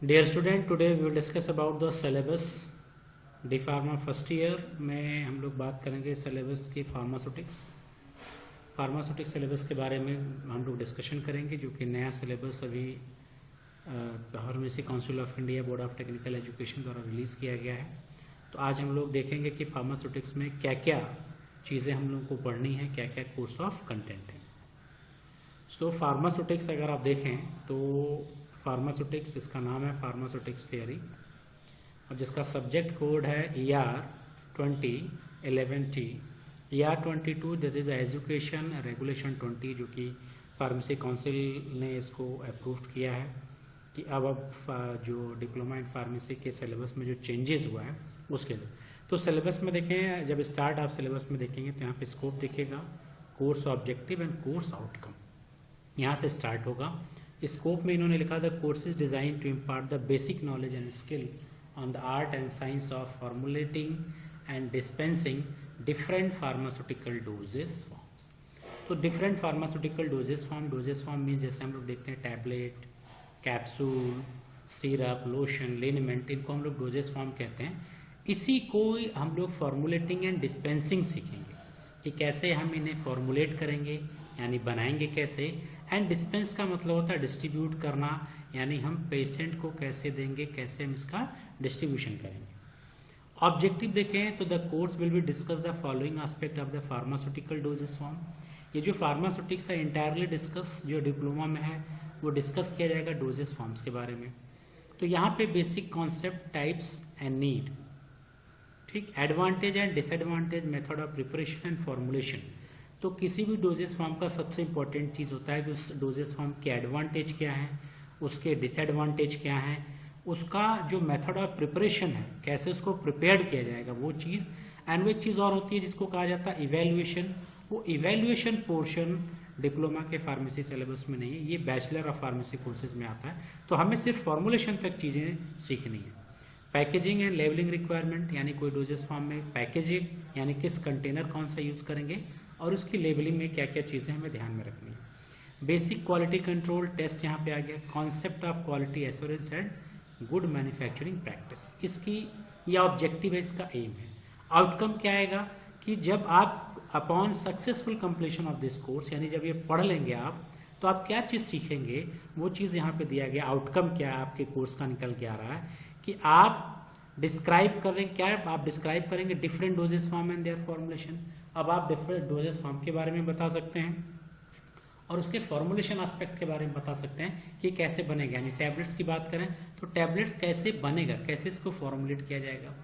Dear student, today we will discuss about the syllabus D pharma first year में। हम लोग बात करेंगे सिलेबस की फार्मास्यूटिक्स सिलेबस के बारे में हम लोग डिस्कशन करेंगे, जो कि नया सिलेबस अभी pharmacy council of India, board of technical education द्वारा रिलीज़ किया गया है। तो आज हम लोग देखेंगे कि फार्मास्यूटिक्स में क्या क्या चीज़ें हम लोग को पढ़नी है, क्या क्या कोर्स ऑफ कंटेंट है। सो फार्मास्यूटिक्स अगर आप देखें तो फार्मास्यूटिक्स, इसका नाम है फार्मास्यूटिक्स थियरी, और जिसका सब्जेक्ट कोड है ER2011T। ER22 this is education regulation 20, जो कि फार्मेसी काउंसिल ने इसको अप्रूव किया है कि अब जो डिप्लोमा इन फार्मेसी के सिलेबस में जो चेंजेस हुआ है उसके लिए। तो सिलेबस में देखें, जब स्टार्ट आप सिलेबस में देखेंगे तो यहाँ पे स्कोप दिखेगा, course objective and course outcome, यहाँ से स्टार्ट होगा। स्कोप में इन्होंने लिखा था courses designed to impart the basic knowledge and skill on the art and science of formulating and dispensing different pharmaceutical dosage forms. तो different pharmaceutical dosage form means जैसे हम लोग देखते हैं tablet, capsule, syrup, lotion, liniment, इनको हम लोग doses form कहते हैं। इसी को हम लोग फॉर्मुलेटिंग एंड डिस्पेंसिंग सीखेंगे कि कैसे हम इन्हें फॉर्मुलेट करेंगे, यानी बनाएंगे कैसे, एंड डिस्पेंस का मतलब होता है डिस्ट्रीब्यूट करना, यानी हम पेशेंट को कैसे देंगे, कैसे हम इसका डिस्ट्रीब्यूशन करेंगे। ऑब्जेक्टिव देखें तो the course will be discuss the following aspect of the pharmaceutical dosage form. ये जो फार्मास्यूटिक्स है इंटायरली डिस्कस, जो डिप्लोमा में है वो डिस्कस किया जाएगा डोजेस फॉर्म्स के बारे में। तो यहाँ पे basic concept, types and need, ठीक, advantage and disadvantage, method of preparation and formulation. तो किसी भी डोजेस फॉर्म का सबसे इंपॉर्टेंट चीज़ होता है कि उस डोजेस फॉर्म के एडवांटेज क्या है, उसके डिसएडवांटेज क्या है, उसका जो मेथड ऑफ प्रिपरेशन है, कैसे उसको प्रिपेयर किया जाएगा वो चीज़। एंड वो एक चीज़ और होती है जिसको कहा जाता है इवेल्युएशन। वो इवेल्युएशन पोर्शन डिप्लोमा के फार्मेसी सिलेबस में नहीं है, ये बैचलर ऑफ फार्मेसी कोर्सेज में आता है। तो हमें सिर्फ फॉर्मुलेशन तक चीज़ें सीखनी है। पैकेजिंग एंड लेबलिंग रिक्वायरमेंट, यानी कोई डोजेस फॉर्म में पैकेजिंग यानी किस कंटेनर कौन सा यूज़ करेंगे और उसकी लेबलिंग में क्या क्या चीज़ें हमें ध्यान में रखनी है। बेसिक क्वालिटी कंट्रोल टेस्ट यहाँ पे आ गया। Concept of quality assurance and good manufacturing practice, इसकी यह ऑब्जेक्टिव है, इसका एम है। आउटकम क्या आएगा कि जब आप upon successful completion of this course, यानी जब ये पढ़ लेंगे आप, तो आप क्या चीज़ सीखेंगे वो चीज़ यहाँ पे दिया गया। आउटकम क्या है आपके कोर्स का निकल के आ रहा है कि आप डिस्क्राइब करें, क्या आप डिस्क्राइब करेंगे different dosage form and their formulation. अब आप डिफरेंट डोजेस फॉर्म के बारे में बता सकते हैं और उसके फॉर्मुलेशन एस्पेक्ट के बारे में बता सकते हैं कि कैसे बनेगा। यानी टैबलेट्स की बात करें तो टैबलेट्स कैसे बनेगा, कैसे इसको फॉर्मुलेट किया जाएगा।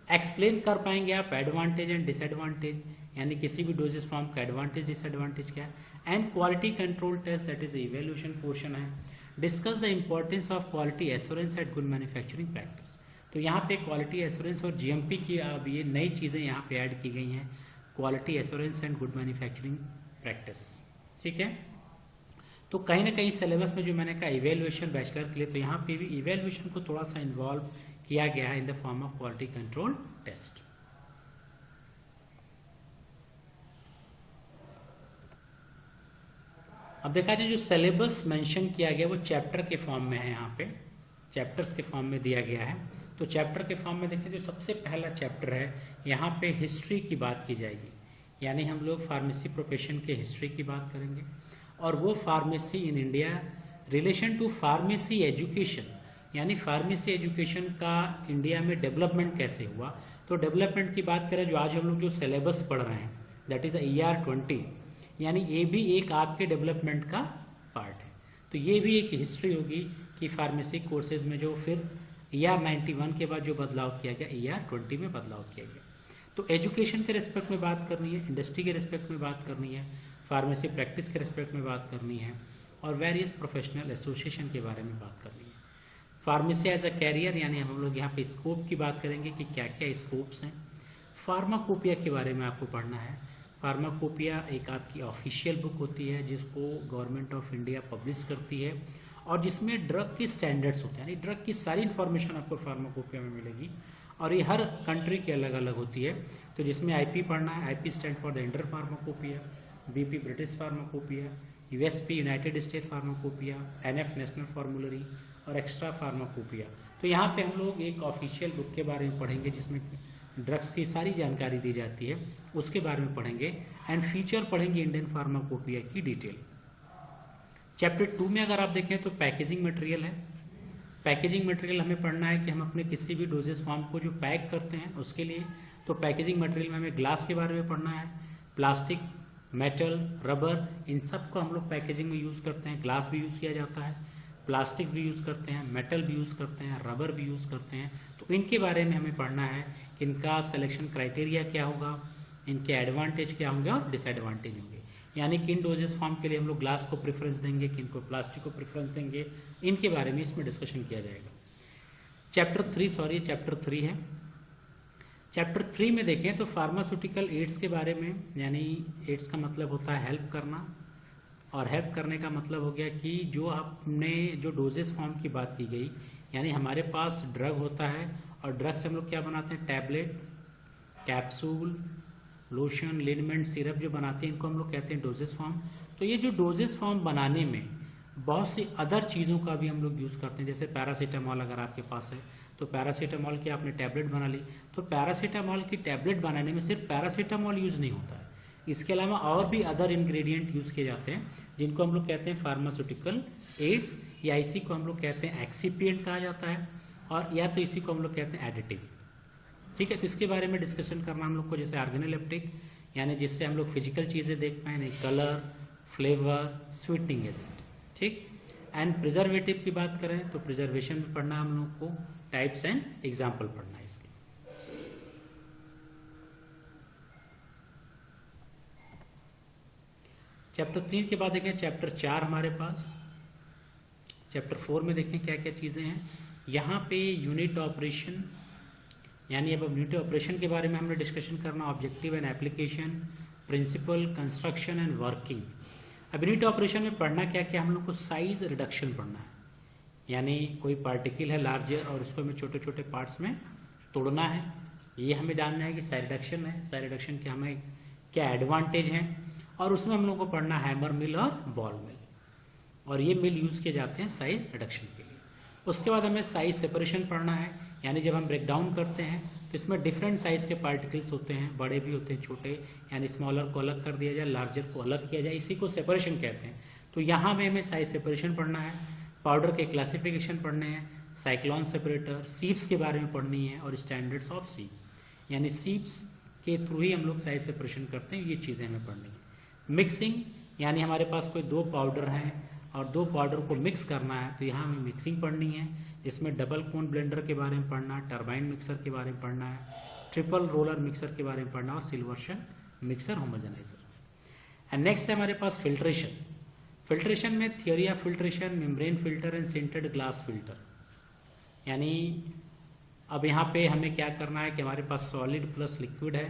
एक्सप्लेन कर पाएंगे आप एडवांटेज एंड डिसएडवांटेज, यानी किसी भी डोजेस फॉर्म का एडवांटेज डिसएडवांटेज क्या है। And quality control test, that is evaluation portion है। Discuss the importance of quality assurance and good manufacturing practice. तो यहाँ पे क्वालिटी एश्योरेंस और जीएमपी की अब ये नई चीज़ें यहाँ पे ऐड की गई हैं, quality assurance and good manufacturing practice, ठीक है। तो कहीं ना कहीं सिलेबस में जो मैंने कहा इवेल्युएशन बैचलर के लिए, तो यहाँ पे भी इवेल्युएशन को थोड़ा सा इन्वॉल्व किया गया है in the form of quality control test. अब देखा जाए जो सिलेबस मेंशन किया गया वो चैप्टर के फॉर्म में है, यहाँ पे चैप्टर्स के फॉर्म में दिया गया है। तो चैप्टर के फॉर्म में देखिए जो सबसे पहला चैप्टर है यहाँ पे हिस्ट्री की बात की जाएगी, यानी हम लोग फार्मेसी प्रोफेशन के हिस्ट्री की बात करेंगे, और वो pharmacy in India relation to pharmacy education, यानी फार्मेसी एजुकेशन का इंडिया में डेवलपमेंट कैसे हुआ। तो डेवलपमेंट की बात करें, जो आज हम लोग जो सिलेबस पढ़ रहे हैं दैट इज ER20, यानी ये भी एक आपके डेवलपमेंट का पार्ट है। तो ये भी एक हिस्ट्री होगी कि फार्मेसी कोर्सेज में जो फिर ER91 के बाद जो बदलाव किया गया, ER20 में बदलाव किया गया। तो एजुकेशन के रेस्पेक्ट में बात करनी है, इंडस्ट्री के रेस्पेक्ट में बात करनी है, फार्मेसी प्रैक्टिस के रेस्पेक्ट में बात करनी है, और वेरियस प्रोफेशनल एसोसिएशन के बारे में बात करनी है। फार्मेसी एज अ कैरियर, यानी हम लोग यहाँ पे स्कोप की बात करेंगे कि क्या क्या स्कोप्स हैं। फार्माकोपिया के बारे में आपको पढ़ना है। फार्माकोपिया एक आपकी ऑफिशियल बुक होती है जिसको गवर्नमेंट ऑफ इंडिया पब्लिश करती है, और जिसमें ड्रग के स्टैंडर्ड्स होते हैं, यानी ड्रग की सारी इन्फॉर्मेशन आपको फार्माकोपिया में मिलेगी, और ये हर कंट्री की अलग अलग होती है। तो जिसमें IP पढ़ना है, IP stand for the inter pharmacopoeia, BP British pharmacopoeia, USP United state pharmacopoeia, NF national फार्मूलरी, और एक्स्ट्रा फार्माकोपिया। तो यहाँ पे हम लोग एक ऑफिशियल बुक के बारे में पढ़ेंगे जिसमें ड्रग्स की सारी जानकारी दी जाती है, उसके बारे में पढ़ेंगे। एंड फीचर पढ़ेंगे इंडियन फार्माकोपिया की डिटेल। चैप्टर 2 में अगर आप देखें तो पैकेजिंग मटेरियल है। पैकेजिंग मटेरियल हमें पढ़ना है कि हम अपने किसी भी डोजेस फॉर्म को जो पैक करते हैं उसके लिए, तो पैकेजिंग मटेरियल में हमें ग्लास के बारे में पढ़ना है, प्लास्टिक, मेटल, रबर, इन सब को हम लोग पैकेजिंग में यूज़ करते हैं। ग्लास भी यूज़ किया जाता है, प्लास्टिक्स भी यूज़ करते हैं, मेटल भी यूज़ करते हैं, रबर भी यूज़ करते हैं। तो इनके बारे में हमें पढ़ना है कि इनका सिलेक्शन क्राइटेरिया क्या होगा, इनके एडवांटेज क्या होंगे और डिसएडवांटेज होंगे। यानी कि इन डोजेस फॉर्म के लिए हम लोग ग्लास को प्रेफरेंस देंगे, कि इनको प्लास्टिक को प्रेफरेंस देंगे, इनके बारे में इसमें डिस्कशन किया जाएगा। चैप्टर 3 है। चैप्टर 3 में देखें तो फार्मास्यूटिकल एड्स के बारे में, यानी एड्स का मतलब होता है हेल्प करना, और हेल्प करने का मतलब हो गया कि जो आपने जो डोजेस फॉर्म की बात की गई, यानी हमारे पास ड्रग होता है और ड्रग से हम लोग क्या बनाते हैं, टैबलेट, कैप्सूल, लोशन, लिनमेंट, सिरप जो बनाते हैं, इनको हम लोग कहते हैं डोजेस फॉर्म। तो ये जो डोजेस फॉर्म बनाने में बहुत सी अदर चीज़ों का भी हम लोग यूज़ करते हैं। जैसे पैरासीटामॉल अगर आपके पास है तो पैरासीटामॉल की आपने टैबलेट बना ली, तो पैरासीटामॉल की टैबलेट बनाने में सिर्फ पैरासीटामॉल यूज़ नहीं होता है, इसके अलावा और भी अदर इंग्रेडिएंट यूज़ किए जाते हैं जिनको हम लोग कहते हैं फार्मास्यूटिकल एड्स, या इसी को हम लोग कहते हैं एक्सीपिएंट कहा जाता है, और या तो इसी को हम लोग कहते हैं एडिटिव। ठीक है, तो इसके बारे में डिस्कशन करना हम लोग को, जैसे ऑर्गेनोलेप्टिक यानी जिससे हम लोग फिजिकल चीज़ें देख पाए, नहीं कलर, फ्लेवर, स्वीटनिंग एजेंट। ठीक, एंड प्रिजर्वेटिव की बात करें तो प्रिजर्वेशन में पढ़ना हम लोग को, टाइप्स एंड एग्जाम्पल पढ़ना है इसके। चैप्टर 3 के बाद देखें चैप्टर 4 हमारे पास। चैप्टर 4 में देखें क्या क्या चीज़ें हैं। यहाँ पे यूनिट ऑपरेशन, यानी अब यूनिट ऑपरेशन के बारे में हमने डिस्कशन करना, objective and application, principle, construction and working. अब यूनिट ऑपरेशन में पढ़ना क्या क्या, हम लोग को साइज रिडक्शन पढ़ना है, यानी कोई पार्टिकल है लार्जर और उसको हमें छोटे छोटे पार्ट्स में तोड़ना है। ये हमें जानना है कि साइज रिडक्शन है, साइज रिडक्शन के हमें क्या एडवांटेज हैं, और उसमें हम लोग को पढ़ना हैमर मिल और बॉल मिल, और ये मिल यूज किए जाते हैं साइज रिडक्शन के लिए। उसके बाद हमें साइज सेपरेशन पढ़ना है, यानी जब हम ब्रेक डाउन करते हैं तो इसमें डिफरेंट साइज के पार्टिकल्स होते हैं, बड़े भी होते हैं, छोटे, यानी स्मॉलर को अलग कर दिया जाए, लार्जर को अलग किया जाए, इसी को सेपरेशन कहते हैं। तो यहाँ में हमें साइज सेपरेशन पढ़ना है, पाउडर के क्लासिफिकेशन पढ़ने हैं, साइक्लोन सेपरेटर, सीप्स के बारे में पढ़नी है, और स्टैंडर्ड्स ऑफ सीप, यानी सीप्स के थ्रू ही हम लोग साइज सेपरेशन करते हैं, ये चीज़ें हमें पढ़नी है। मिक्सिंग, यानी हमारे पास कोई दो पाउडर हैं और दो पाउडर को मिक्स करना है, तो यहाँ हमें मिक्सिंग पढ़नी है, जिसमें डबल कोन ब्लेंडर के बारे में पढ़ना है, टर्बाइन मिक्सर के बारे में पढ़ना है, ट्रिपल रोलर मिक्सर के बारे में पढ़ना, और Silverson mixer homogenizer. And next है हमारे पास फिल्ट्रेशन। फिल्ट्रेशन में theory of filtration, membrane filter and sintered glass filter. यानी अब यहाँ पे हमें क्या करना है कि हमारे पास सॉलिड प्लस लिक्विड है,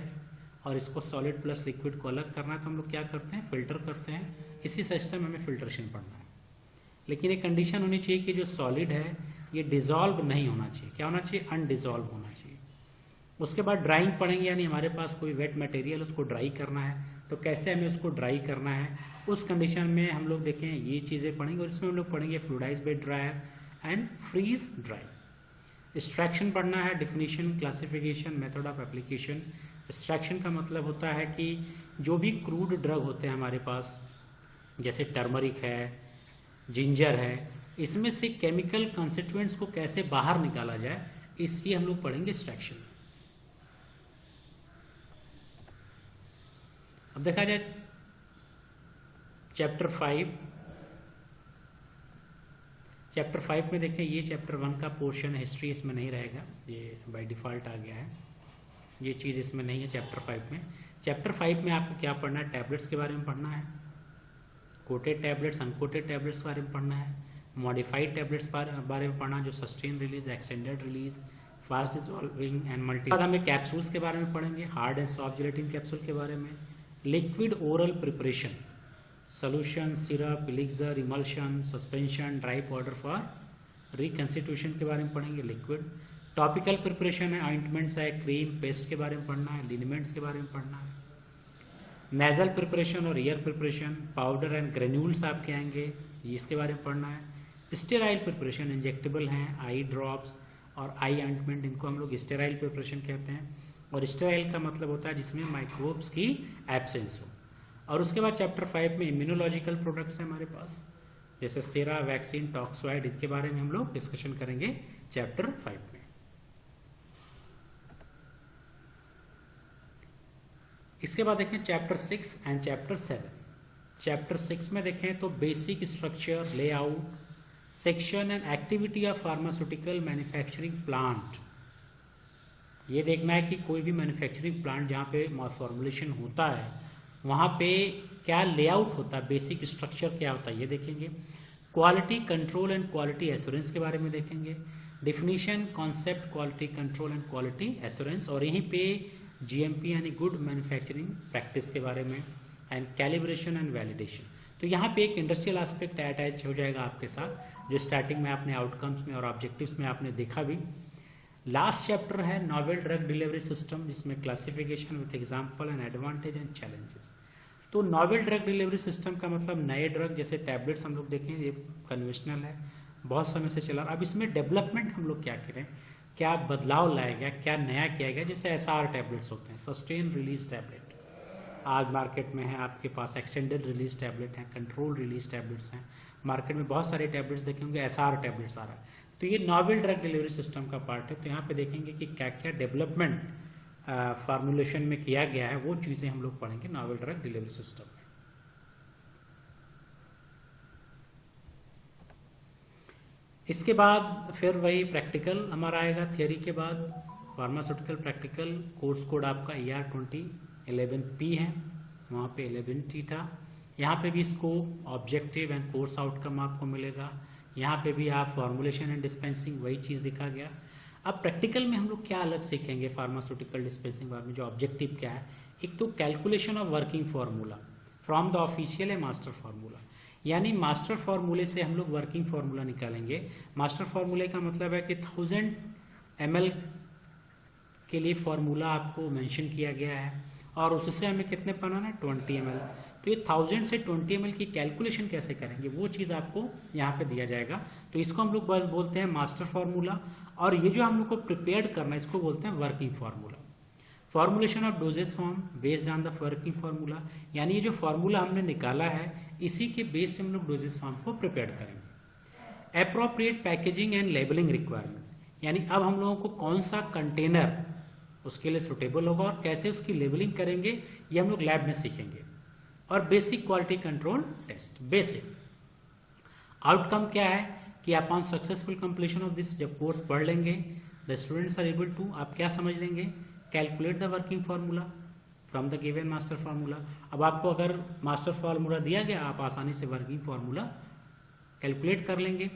और इसको सॉलिड प्लस लिक्विड को अलग करना है, तो हम लोग क्या करते हैं, फिल्टर करते हैं। इसी सिस्टम में हमें फिल्ट्रेशन पढ़ना है, लेकिन एक कंडीशन होनी चाहिए कि जो सॉलिड है ये डिजॉल्व नहीं होना चाहिए। क्या होना चाहिए, अनडिजॉल्व होना चाहिए। उसके बाद ड्राइंग पढ़ेंगे, यानी हमारे पास कोई वेट मटेरियल उसको ड्राई करना है, तो कैसे हमें उसको ड्राई करना है, उस कंडीशन में हम लोग देखें ये चीज़ें पढ़ेंगे, और इसमें हम लोग पढ़ेंगे fluidized bed dryer and freeze dry. Extraction पढ़ना है, definition, classification, method of application. Extraction का मतलब होता है कि जो भी क्रूड ड्रग होते हैं हमारे पास, जैसे टर्मरिक है, जिंजर है, इसमें से केमिकल कॉन्स्टिट्यूएंट्स को कैसे बाहर निकाला जाए, इसलिए हम लोग पढ़ेंगे एक्सट्रैक्शन। अब देखा जाए चैप्टर 5। चैप्टर 5 में देखें, ये चैप्टर 1 का पोर्शन हिस्ट्री इसमें नहीं रहेगा, ये बाय डिफॉल्ट आ गया है, ये चीज़ इसमें नहीं है चैप्टर 5 में। चैप्टर 5 में आपको क्या पढ़ना है, टैबलेट्स के बारे में पढ़ना है, कोटेड टैबलेट्स, अनकोटेड टैबलेट्स के बारे में पढ़ना है, मॉडिफाइड टैबलेट्स बारे में पढ़ना, जो sustain release, extended release, fast dissolving and multi. बाद हमें कैप्सूल्स के बारे में पढ़ेंगे, hard and soft gelatin capsule के बारे में, liquid oral preparation, solution, syrup, elixir, emulsion, suspension, dry powder for reconstitution के बारे में पढ़ेंगे, लिक्विड। टॉपिकल प्रिपरेशन है, ऑइंटमेंट्स है, क्रीम, पेस्ट के बारे में पढ़ना है, लिनिमेंट्स के बारे में पढ़ना है। नेजल प्रिपरेशन और year preparation, powder and granules आपके आएंगे, इसके बारे में पढ़ना है। स्टेराइल प्रिपरेशन इंजेक्टेबल हैं, आई ड्रॉप्स और आई ऑइंटमेंट, इनको हम लोग स्टेराइल प्रिपरेशन कहते हैं। और स्टेराइल का मतलब होता है जिसमें माइक्रोब्स की एब्सेंस हो। और उसके बाद चैप्टर 5 में इम्यूनोलॉजिकल प्रोडक्ट्स हैं हमारे पास, जैसे सेरा, वैक्सीन, टॉक्सोइड, इनके बारे में हम लोग डिस्कशन करेंगे चैप्टर 5 में। इसके बाद देखें चैप्टर 6 एंड चैप्टर 7। चैप्टर 6 में देखें तो basic structure, layout, section and activity of pharmaceutical manufacturing plant. ये देखना है कि कोई भी मैन्युफैक्चरिंग प्लांट जहाँ पे फॉर्मुलेशन होता है वहाँ पे क्या लेआउट होता है, बेसिक स्ट्रक्चर क्या होता है, ये देखेंगे। Quality control and quality assurance के बारे में देखेंगे। Definition, concept, quality control and quality assurance, और यहीं पे जीएमपी यानी गुड मैन्युफैक्चरिंग प्रैक्टिस के बारे में, एंड कैलिब्रेशन एंड वैलिडेशन। तो यहाँ पे एक इंडस्ट्रियल एस्पेक्ट अटैच हो जाएगा आपके साथ, जो स्टार्टिंग में आपने आउटकम्स में और ऑब्जेक्टिव्स में आपने देखा भी। लास्ट चैप्टर है नोवेल ड्रग डिलीवरी सिस्टम, जिसमें classification with example and advantage and challenges. तो नोवेल ड्रग डिलीवरी सिस्टम का मतलब नए ड्रग, जैसे टैबलेट्स हम लोग देखें ये कन्वेंशनल है, बहुत समय से चला। अब इसमें डेवलपमेंट हम लोग क्या करें, क्या बदलाव लाया गया, क्या नया किया गया। जैसे एसआर टैबलेट्स होते हैं, सस्टेन रिलीज टैबलेट आज मार्केट में है आपके पास, एक्सटेंडेड रिलीज टैबलेट हैं, कंट्रोल रिलीज टैबलेट्स हैं, मार्केट में बहुत सारे टैबलेट्स देखेंगे एसआर टैबलेट्स आ रहा है। तो ये नोवेल ड्रग डिलीवरी सिस्टम का पार्ट है। तो यहाँ पे देखेंगे कि क्या क्या डेवलपमेंट फार्मुलेशन में किया गया है, वो चीजें हम लोग पढ़ेंगे नोवेल ड्रग डिलीवरी सिस्टम में। इसके बाद फिर वही प्रैक्टिकल हमारा आएगा, थियोरी के बाद फार्मास्यूटिकल प्रैक्टिकल। कोर्स कोड आपका ER20 11P है, वहाँ पे 11T था। यहाँ पे भी scope, objective and course outcome आपको मिलेगा। यहाँ पे भी आप फॉर्मुलेशन एंड डिस्पेंसिंग वही चीज़ दिखा गया। अब प्रैक्टिकल में हम लोग क्या अलग सीखेंगे फार्मास्यूटिकल डिस्पेंसिंग बारे में, जो ऑब्जेक्टिव क्या है। एक तो calculation of working formula from the official है मास्टर फार्मूला, यानी मास्टर फार्मूले से हम लोग वर्किंग फार्मूला निकालेंगे। मास्टर फार्मूले का मतलब है कि 1000 ml के लिए फार्मूला आपको मेंशन किया गया है, और उससे हमें कितने बनाना है 20 ml। तो ये 1000 से 20 ml की कैलकुलेशन कैसे करेंगे, वो चीज़ आपको यहाँ पे दिया जाएगा। तो इसको हम लोग बोलते हैं मास्टर फार्मूला, और ये जो हम लोग को प्रिपेयर करना है इसको बोलते हैं working formula. Formulation of doses form based on the working formula, यानी ये जो फार्मूला हमने निकाला है इसी के बेस से हम लोग डोजेस फॉर्म को प्रिपेयर करेंगे। Appropriate packaging and labelling requirement, यानी अब हम लोगों को कौन सा कंटेनर उसके लिए सुटेबल होगा और कैसे उसकी लेबलिंग करेंगे, ये हम लोग लैब में सीखेंगे। और basic quality control test. Basic outcome क्या है कि upon successful completion of this, जब कोर्स पढ़ लेंगे the students are able to, आप क्या समझ लेंगे, calculate the working formula from the given master formula. अब आपको अगर मास्टर फार्मूला दिया गया, आप आसानी से वर्किंग फार्मूला कैलकुलेट कर लेंगे।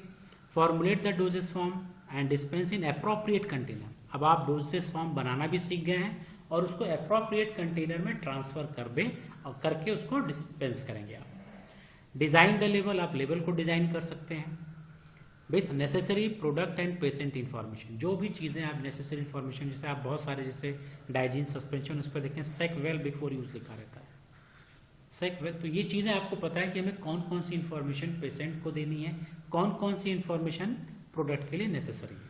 Formulate the dosage form and dispense in appropriate container. अब आप डोजेस फॉर्म बनाना भी सीख गए हैं और उसको अप्रोप्रिएट कंटेनर में ट्रांसफर कर दें और करके उसको डिस्पेंस करेंगे आप। डिजाइन द लेवल, आप लेवल को डिजाइन कर सकते हैं with necessary product and patient information. जो भी चीजें आप नेसेसरी इंफॉर्मेशन, जैसे आप बहुत सारे जैसे डाइजीन सस्पेंशन, उस पर देखें सेक वेल बिफोर यूज लिखा रहता है, सेक वेल। तो ये चीजें आपको पता है कि हमें कौन कौन सी इंफॉर्मेशन पेशेंट को देनी है, कौन कौन सी इंफॉर्मेशन प्रोडक्ट के लिए नेसेसरी है।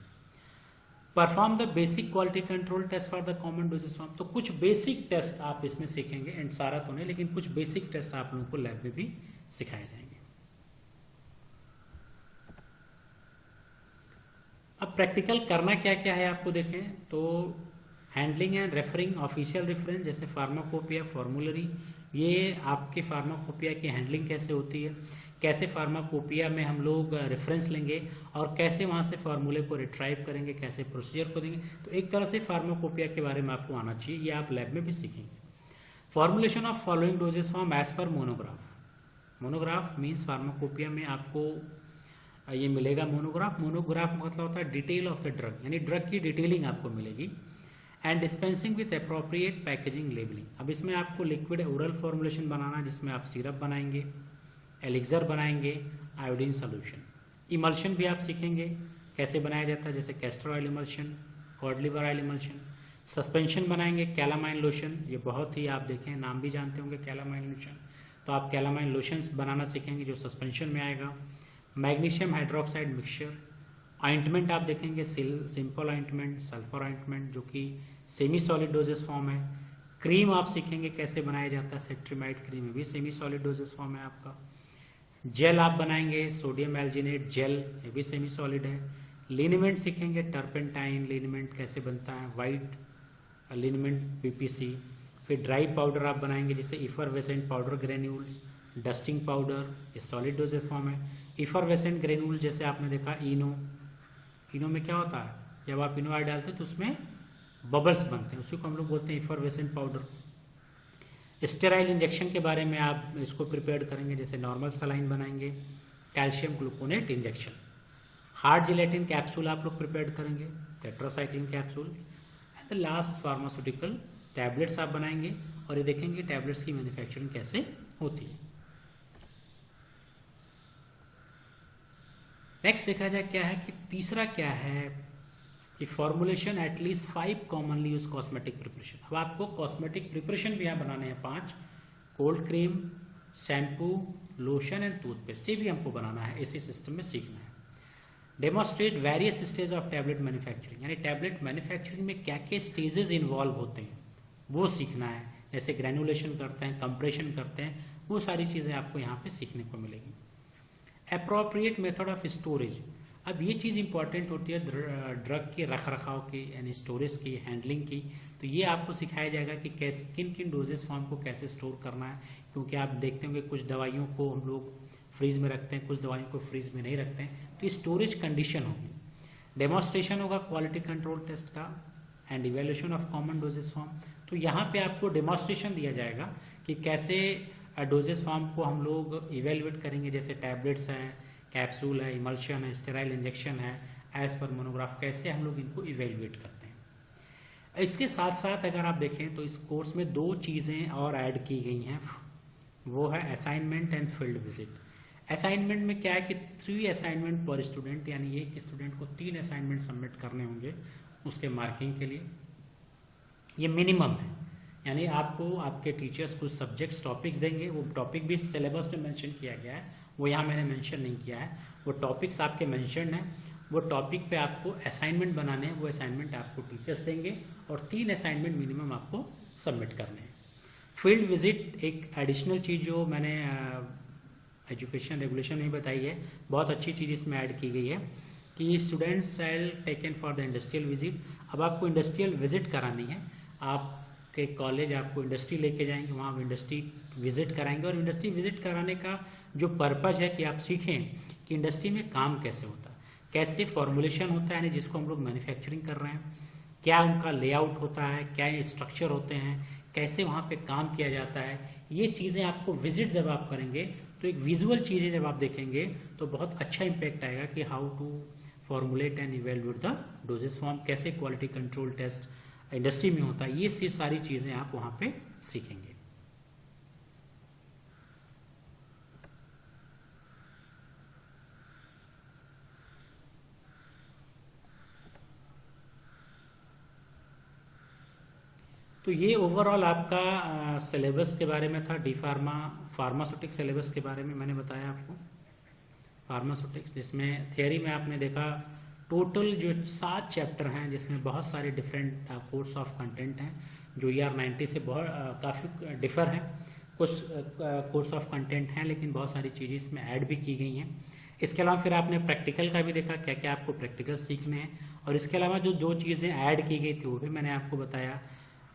Perform the basic quality control test for the common dosage form. तो कुछ बेसिक टेस्ट आप इसमें सीखेंगे, एंड सारा तो नहीं, लेकिन कुछ बेसिक टेस्ट आप लोगों को लैब में भी सिखाए जाएंगे। अब प्रैक्टिकल करना क्या क्या है आपको देखें तो handling and referring official reference, जैसे फार्माकोपिया, फॉर्मुलरी, ये आपके फार्माकोपिया की हैंडलिंग कैसे होती है, कैसे फार्माकोपिया में हम लोग रेफरेंस लेंगे और कैसे वहाँ से फार्मूले को रिट्राइव करेंगे, कैसे प्रोसीजर को देंगे। तो एक तरह से फार्माकोपिया के बारे में आपको आना चाहिए, ये आप लैब में भी सीखेंगे। Formulation of following dosage form as per monograph. Monograph means pharmacopoeia में आपको ये मिलेगा मोनोग्राफ। मोनोग्राफ मतलब होता है डिटेल ऑफ द ड्रग, यानी ड्रग की डिटेलिंग आपको मिलेगी। And dispensing with appropriate packaging labelling. अब इसमें आपको लिक्विड ओरल फॉर्मुलेशन बनाना, जिसमें आप सिरप बनाएंगे, एलिक्सर बनाएंगे, आयोडीन सोल्यूशन। इमल्शन भी आप सीखेंगे कैसे बनाया जाता है, जैसे castor oil emulsion, cod liver oil emulsion. Suspension बनाएंगे, कैलामाइन लोशन, ये बहुत ही आप देखें नाम भी जानते होंगे कैलामाइन लोशन, तो आप कैलामाइन लोशन बनाना सीखेंगे जो सस्पेंशन में आएगा। मैग्नीशियम हाइड्रोक्साइड मिक्सचर, ऑइंटमेंट आप देखेंगे सिंपल ऑइंटमेंट, सल्फर ऑइंटमेंट जो कि सेमी सॉलिड डोजेस फॉर्म है। क्रीम आप सीखेंगे कैसे बनाया जाता है, सेट्रीमाइड क्रीम है भी सेमी सॉलिड डोजेस फॉर्म है आपका। जेल आप बनाएंगे सोडियम एल्जिनेट जेल, ये भी सेमी सॉलिड है। लिनीमेंट सीखेंगे, टर्पेंटाइन लिनीमेंट कैसे बनता है, वाइट लिनीमेंट पीपीसी। फिर ड्राई पाउडर आप बनाएंगे जैसे effervescent powder granules, dusting powder, ये सॉलिड डोजेस फॉर्म है। इफरवेसेंट ग्रेन्यूल जैसे आपने देखा इनो में क्या होता है, जब आप इनो डालते हैं तो उसमें बबल्स बनते हैं, उसी को हम लोग बोलते हैं इफरवेसेंट पाउडर। स्टेराइल इंजेक्शन के बारे में आप इसको प्रिपेयर करेंगे, जैसे नॉर्मल सलाइन बनाएंगे, calcium gluconate injection. Hard gelatin capsule आप लोग प्रिपेयर करेंगे, tetracycline capsule. And the last pharmaceutical tablets आप बनाएंगे, और ये देखेंगे टैबलेट्स की मैन्युफैक्चरिंग कैसे होती है। नेक्स्ट देखा जाए क्या है कि तीसरा क्या है कि formulation at least 5 commonly use cosmetic preparation. अब आपको कॉस्मेटिक प्रिपरेशन भी यहाँ बनाने हैं 5, cold cream, shampoo, lotion and toothpaste, ये भी हमको बनाना है, इसी सिस्टम में सीखना है। Demonstrate various stage of tablet manufacturing, यानी टैबलेट मैन्युफैक्चरिंग में क्या क्या स्टेजेस इन्वॉल्व होते हैं वो सीखना है, जैसे ग्रेनुलेशन करते हैं, कंप्रेशन करते हैं, वो सारी चीजें आपको यहाँ पे सीखने को मिलेगी। अप्रोप्रिएट मेथड ऑफ स्टोरेज, अब ये चीज़ इंपॉर्टेंट होती है ड्रग के रख रखाव की, यानी स्टोरेज की, हैंडलिंग की। तो ये आपको सिखाया जाएगा कि कैसे किन किन डोजेस फॉर्म को कैसे स्टोर करना है, क्योंकि आप देखते होंगे कुछ दवाइयों को हम लोग फ्रीज में रखते हैं, कुछ दवाइयों को फ्रीज में नहीं रखते हैं, तो स्टोरेज कंडीशन होगी। डेमोन्स्ट्रेशन होगा क्वालिटी कंट्रोल टेस्ट का and evaluation of common dosage form. तो यहाँ पे आपको डेमोन्स्ट्रेशन दिया जाएगा कि कैसे डोजेस फॉर्म को हम लोग इवेल्युएट करेंगे, जैसे टैबलेट्स हैं, कैप्सूल है, इमल्शन है, स्टेराइल इंजेक्शन है, एज पर मोनोग्राफ, कैसे हम लोग इनको इवेल्युएट करते हैं। इसके साथ साथ अगर आप देखें तो इस कोर्स में 2 चीज़ें और ऐड की गई हैं, वो है assignment and field visit. Assignment में क्या है कि 3 असाइनमेंट पर स्टूडेंट, यानी एक स्टूडेंट को 3 असाइनमेंट सबमिट करने होंगे उसके मार्किंग के लिए, ये मिनिमम है। यानी आपको आपके टीचर्स कुछ सब्जेक्ट्स टॉपिक्स देंगे, वो टॉपिक भी सिलेबस में मेंशन किया गया है, वो यहाँ मैंने मेंशन नहीं किया है, वो टॉपिक्स आपके मेंशन हैं, वो टॉपिक पे आपको असाइनमेंट बनाने हैं, वो असाइनमेंट आपको टीचर्स देंगे और 3 असाइनमेंट मिनिमम आपको सबमिट करने हैं। फील्ड विजिट एक एडिशनल चीज़ जो मैंने एजुकेशन रेगुलेशन में बताई है, बहुत अच्छी चीज़ इसमें ऐड की गई है कि students shall taken for the industrial visit. अब आपको इंडस्ट्रियल विजिट करानी है, आपके कॉलेज आपको इंडस्ट्री लेके जाएंगे, वहाँ आप इंडस्ट्री विजिट कराएंगे, और इंडस्ट्री विजिट कराने का जो पर्पज है कि आप सीखें कि इंडस्ट्री में काम कैसे होता है, कैसे फॉर्मुलेशन होता है, यानी जिसको हम लोग मैन्युफैक्चरिंग कर रहे हैं, क्या उनका लेआउट होता है, क्या स्ट्रक्चर होते हैं, कैसे वहाँ पे काम किया जाता है, ये चीज़ें आपको विजिट जब आप करेंगे तो एक विजुअल चीज़ें जब आप देखेंगे तो बहुत अच्छा इम्पैक्ट आएगा कि how to formulate and evaluate the dosage form, कैसे क्वालिटी कंट्रोल टेस्ट इंडस्ट्री में होता है, ये सारी चीज़ें आप वहाँ पे सीखेंगे। तो ये ओवरऑल आपका सिलेबस के बारे में था, डी फार्मास्यूटिक्स सिलेबस के बारे में मैंने बताया आपको। फार्मास्यूटिक्स जिसमें थियरी में आपने देखा टोटल जो 7 चैप्टर हैं, जिसमें बहुत सारे डिफरेंट कोर्स ऑफ कंटेंट हैं जो ER 90 से बहुत काफ़ी डिफर हैं। कुछ कोर्स ऑफ कंटेंट हैं लेकिन बहुत सारी चीज़ें इसमें ऐड भी की गई हैं। इसके अलावा फिर आपने प्रैक्टिकल का भी देखा, क्या क्या आपको प्रैक्टिकल सीखने हैं, और इसके अलावा जो 2 चीज़ें ऐड की गई थी वो भी मैंने आपको बताया,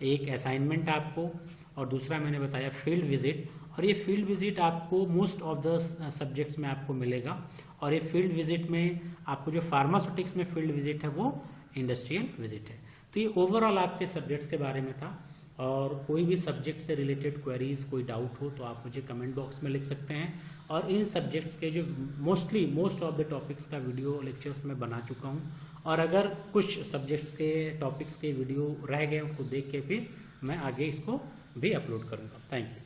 एक असाइनमेंट आपको और दूसरा मैंने बताया फील्ड विजिट। और ये फील्ड विजिट आपको मोस्ट ऑफ द सब्जेक्ट्स में आपको मिलेगा, और ये फील्ड विजिट में आपको जो फार्मास्यूटिक्स में फील्ड विजिट है वो इंडस्ट्रियल विजिट है। तो ये ओवरऑल आपके सब्जेक्ट्स के बारे में था, और कोई भी सब्जेक्ट से रिलेटेड क्वेरीज, कोई डाउट हो तो आप मुझे कमेंट बॉक्स में लिख सकते हैं। और इन सब्जेक्ट्स के जो मोस्ट ऑफ द टॉपिक्स का वीडियो लेक्चर्स मैं बना चुका हूँ, और अगर कुछ सब्जेक्ट्स के टॉपिक्स के वीडियो रह गए उनको देख के फिर मैं आगे इसको भी अपलोड करूँगा। Thank you.